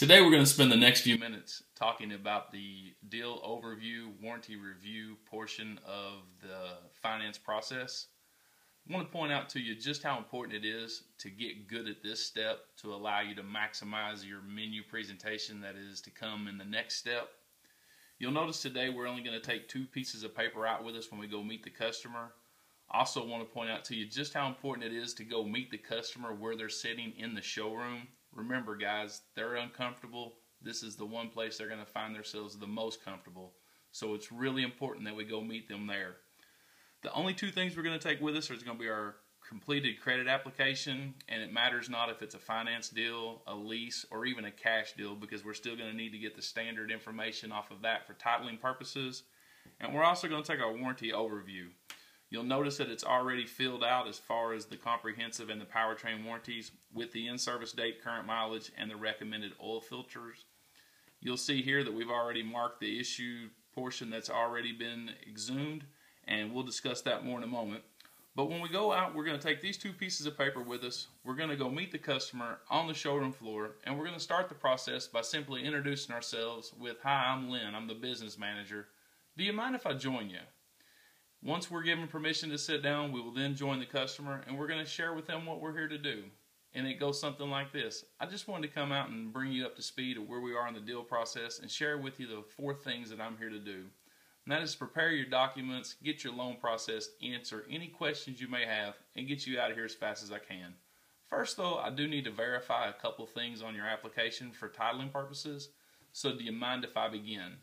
Today we're going to spend the next few minutes talking about the deal overview, warranty review portion of the finance process. I want to point out to you just how important it is to get good at this step to allow you to maximize your menu presentation that is to come in the next step. You'll notice today we're only going to take 2 pieces of paper out with us when we go meet the customer. I also want to point out to you just how important it is to go meet the customer where they're sitting in the showroom. Remember guys, they're uncomfortable. This is the one place they're going to find themselves the most comfortable. So it's really important that we go meet them there. The only 2 things we're going to take with us are going to be our completed credit application, and it matters not if it's a finance deal, a lease, or even a cash deal, because we're still going to need to get the standard information off of that for titling purposes. And we're also going to take our warranty overview. You'll notice that it's already filled out as far as the comprehensive and the powertrain warranties with the in-service date, current mileage, and the recommended oil filters. You'll see here that we've already marked the issue portion that's already been exhumed, and we'll discuss that more in a moment. But when we go out, we're going to take these 2 pieces of paper with us. We're going to go meet the customer on the showroom floor, and we're going to start the process by simply introducing ourselves with, "Hi, I'm Lynn. I'm the business manager. Do you mind if I join you?" Once we're given permission to sit down, we will then join the customer, and we're going to share with them what we're here to do. And it goes something like this. I just wanted to come out and bring you up to speed of where we are in the deal process and share with you the 4 things that I'm here to do. And that is prepare your documents, get your loan processed, answer any questions you may have, and get you out of here as fast as I can. First though, I do need to verify a couple things on your application for titling purposes. So do you mind if I begin?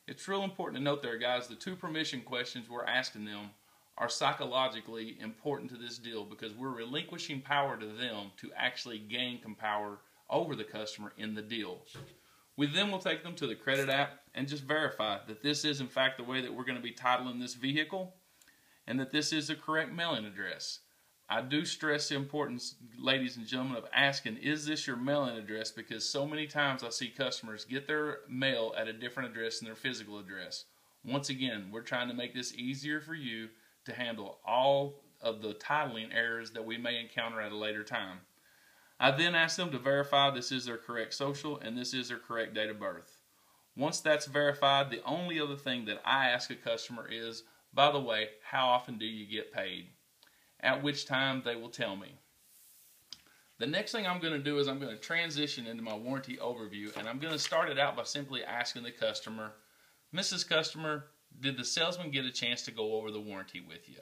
It's real important to note there, guys, the 2 permission questions we're asking them are psychologically important to this deal because we're relinquishing power to them to actually gain power over the customer in the deal. We then will take them to the credit app and just verify that this is in fact the way that we're going to be titling this vehicle and that this is the correct mailing address. I do stress the importance, ladies and gentlemen, of asking, is this your mailing address? Because so many times I see customers get their mail at a different address than their physical address. Once again, we're trying to make this easier for you to handle all of the titling errors that we may encounter at a later time. I then ask them to verify this is their correct social and this is their correct date of birth. Once that's verified, the only other thing that I ask a customer is, by the way, how often do you get paid? At which time they will tell me. The next thing I'm going to do is I'm going to transition into my warranty overview, and I'm going to start it out by simply asking the customer, "Mrs. Customer, did the salesman get a chance to go over the warranty with you?"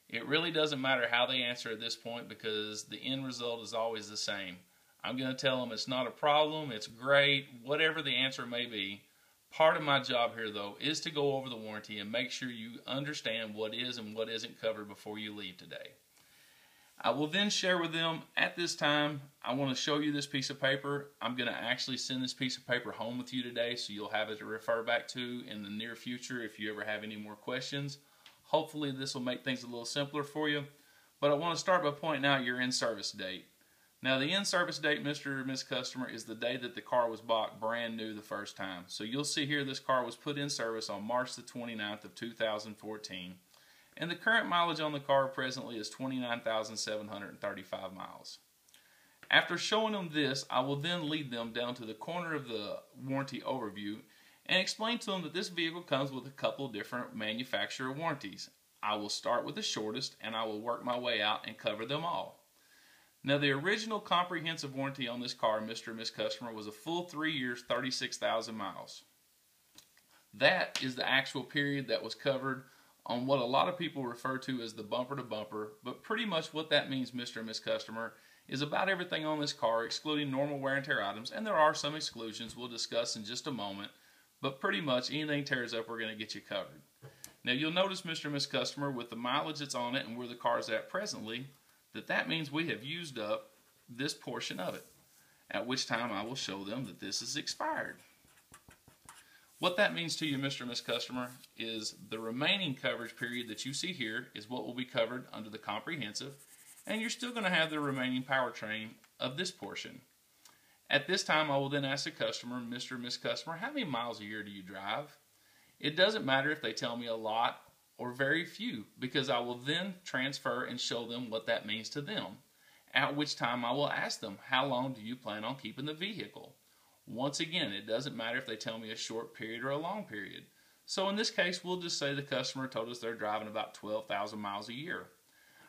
It really doesn't matter how they answer at this point because the end result is always the same. I'm going to tell them it's not a problem, it's great, whatever the answer may be. Part of my job here, though, is to go over the warranty and make sure you understand what is and what isn't covered before you leave today. I will then share with them, at this time, I want to show you this piece of paper. I'm going to actually send this piece of paper home with you today so you'll have it to refer back to in the near future if you ever have any more questions. Hopefully this will make things a little simpler for you. But I want to start by pointing out your in-service date. Now the in-service date, Mr. or Ms. Customer, is the day that the car was bought brand new the first time. So you'll see here this car was put in service on March the 29th of 2014. And the current mileage on the car presently is 29,735 miles. After showing them this, I will then lead them down to the corner of the warranty overview and explain to them that this vehicle comes with a couple of different manufacturer warranties. I will start with the shortest and I will work my way out and cover them all. Now the original comprehensive warranty on this car, Mr. or Ms. Customer, was a full 3 years, 36,000 miles. That is the actual period that was covered on what a lot of people refer to as the bumper to bumper, but pretty much what that means, Mr. or Ms. Customer, is about everything on this car excluding normal wear and tear items, and there are some exclusions we'll discuss in just a moment, but pretty much anything tears up we're going to get you covered. Now you'll notice, Mr. or Ms. Customer, with the mileage that's on it and where the car is at presently, that means we have used up this portion of it, at which time I will show them that this is expired. What that means to you, Mr. or Ms. Customer, is the remaining coverage period that you see here is what will be covered under the comprehensive, and you're still going to have the remaining powertrain of this portion. At this time, I will then ask the customer, Mr. or Ms. Customer, how many miles a year do you drive? It doesn't matter if they tell me a lot or very few, because I will then transfer and show them what that means to them. At which time I will ask them, how long do you plan on keeping the vehicle? Once again, it doesn't matter if they tell me a short period or a long period. So in this case, we'll just say the customer told us they're driving about 12,000 miles a year.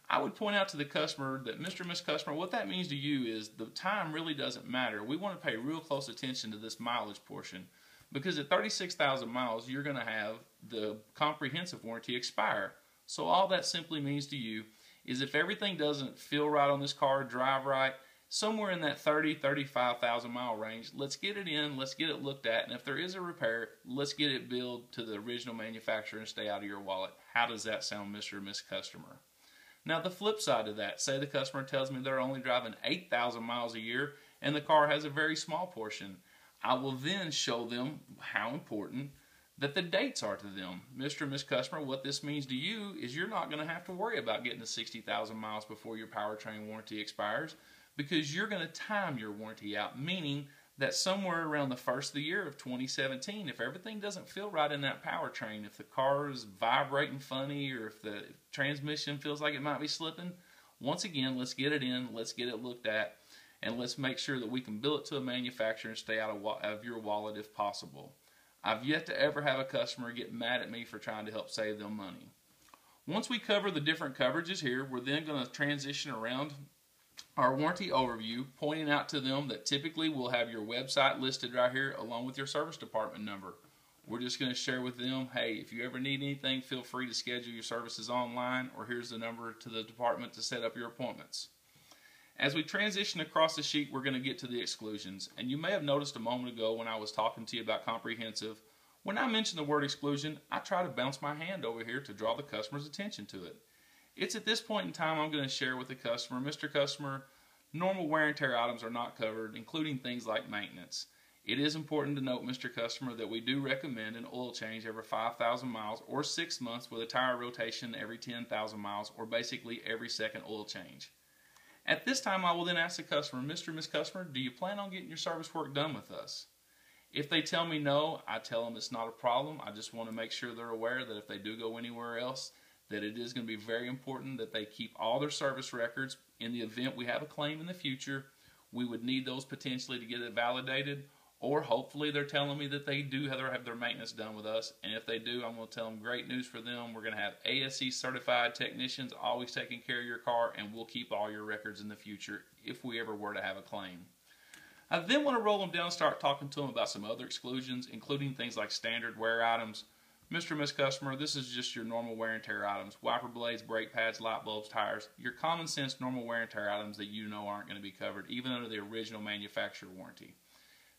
I would point out to the customer that, Mr. and Miss Customer, what that means to you is the time really doesn't matter. We want to pay real close attention to this mileage portion, because at 36,000 miles, you're going to have the comprehensive warranty expire. So all that simply means to you is if everything doesn't feel right on this car, drive right, somewhere in that 35,000 mile range, let's get it in, let's get it looked at, and if there is a repair, let's get it billed to the original manufacturer and stay out of your wallet. How does that sound, Mr. or Miss Customer? Now the flip side of that, say the customer tells me they're only driving 8,000 miles a year and the car has a very small portion. I will then show them how important that the dates are to them. Mr. and Miss Customer, what this means to you is you're not going to have to worry about getting to 60,000 miles before your powertrain warranty expires, because you're going to time your warranty out, meaning that somewhere around the first of the year of 2017, if everything doesn't feel right in that powertrain, if the car is vibrating funny or if the transmission feels like it might be slipping, once again, let's get it in, let's get it looked at, and let's make sure that we can bill it to a manufacturer and stay out of your wallet if possible. I've yet to ever have a customer get mad at me for trying to help save them money. Once we cover the different coverages here, we're then going to transition around our warranty overview, pointing out to them that typically we'll have your website listed right here along with your service department number. We're just going to share with them, hey, if you ever need anything, feel free to schedule your services online, or here's the number to the department to set up your appointments. As we transition across the sheet, we're going to get to the exclusions. And you may have noticed a moment ago when I was talking to you about comprehensive, when I mention the word exclusion, I try to bounce my hand over here to draw the customer's attention to it. It's at this point in time I'm going to share with the customer, Mr. Customer, normal wear and tear items are not covered, including things like maintenance. It is important to note, Mr. Customer, that we do recommend an oil change every 5,000 miles or 6 months with a tire rotation every 10,000 miles, or basically every second oil change. At this time, I will then ask the customer, Mr. and Miss Customer, do you plan on getting your service work done with us? If they tell me no, I tell them it's not a problem. I just want to make sure they're aware that if they do go anywhere else, that it is going to be very important that they keep all their service records. In the event we have a claim in the future, we would need those potentially to get it validated, or hopefully they're telling me that they do have their maintenance done with us, and if they do, I'm going to tell them great news for them. We're going to have ASE certified technicians always taking care of your car, and we'll keep all your records in the future if we ever were to have a claim. I then want to roll them down and start talking to them about some other exclusions, including things like standard wear items. Mr. and Miss Customer, this is just your normal wear and tear items. Wiper blades, brake pads, light bulbs, tires. Your common sense normal wear and tear items that you know aren't going to be covered, even under the original manufacturer warranty.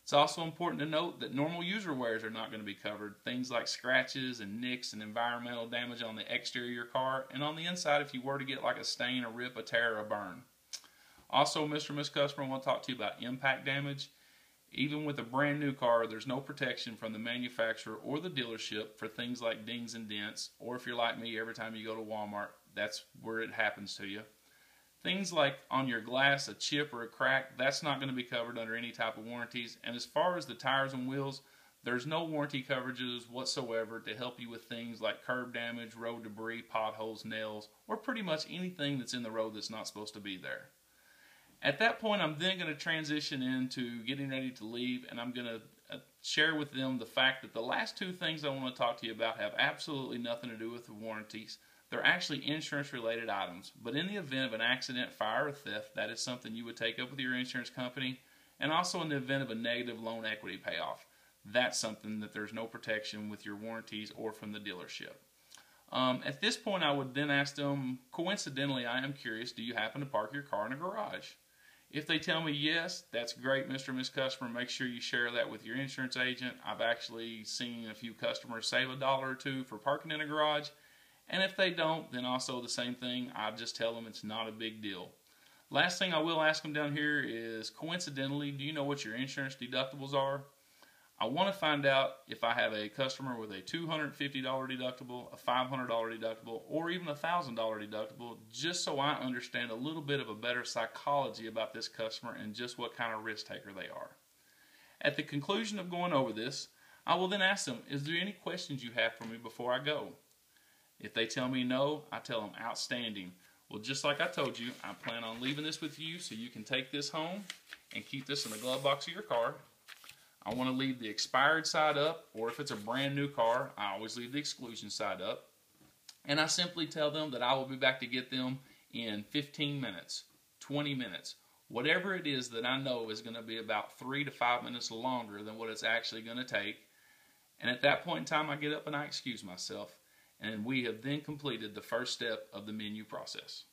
It's also important to note that normal user wears are not going to be covered. Things like scratches and nicks and environmental damage on the exterior of your car, and on the inside if you were to get like a stain, a rip, a tear, or a burn. Also, Mr. and Miss Customer, I want to talk to you about impact damage. Even with a brand new car, there's no protection from the manufacturer or the dealership for things like dings and dents, or if you're like me, every time you go to Walmart, that's where it happens to you. Things like on your glass, a chip or a crack, that's not going to be covered under any type of warranties. And as far as the tires and wheels, there's no warranty coverages whatsoever to help you with things like curb damage, road debris, potholes, nails, or pretty much anything that's in the road that's not supposed to be there. At that point, I'm then going to transition into getting ready to leave, and I'm going to share with them the fact that the last two things I want to talk to you about have absolutely nothing to do with the warranties. They're actually insurance-related items, but in the event of an accident, fire, or theft, that is something you would take up with your insurance company, and also in the event of a negative loan equity payoff. That's something that there's no protection with your warranties or from the dealership. At this point, I would then ask them, coincidentally, I am curious, do you happen to park your car in a garage? If they tell me yes, that's great, Mr. and Miss Customer. Make sure you share that with your insurance agent. I've actually seen a few customers save $1 or $2 for parking in a garage. And if they don't, then also the same thing. I just tell them it's not a big deal. Last thing I will ask them down here is, coincidentally, do you know what your insurance deductibles are? I want to find out if I have a customer with a $250 deductible, a $500 deductible, or even a $1,000 deductible, just so I understand a little bit of a better psychology about this customer and just what kind of risk taker they are. At the conclusion of going over this, I will then ask them, is there any questions you have for me before I go? If they tell me no, I tell them, outstanding. Well, just like I told you, I plan on leaving this with you so you can take this home and keep this in the glove box of your car. I want to leave the expired side up, or if it's a brand new car, I always leave the exclusion side up. And I simply tell them that I will be back to get them in 15 minutes, 20 minutes, whatever it is that I know is going to be about 3 to 5 minutes longer than what it's actually going to take. And at that point in time, I get up and I excuse myself. And we have then completed the first step of the menu process.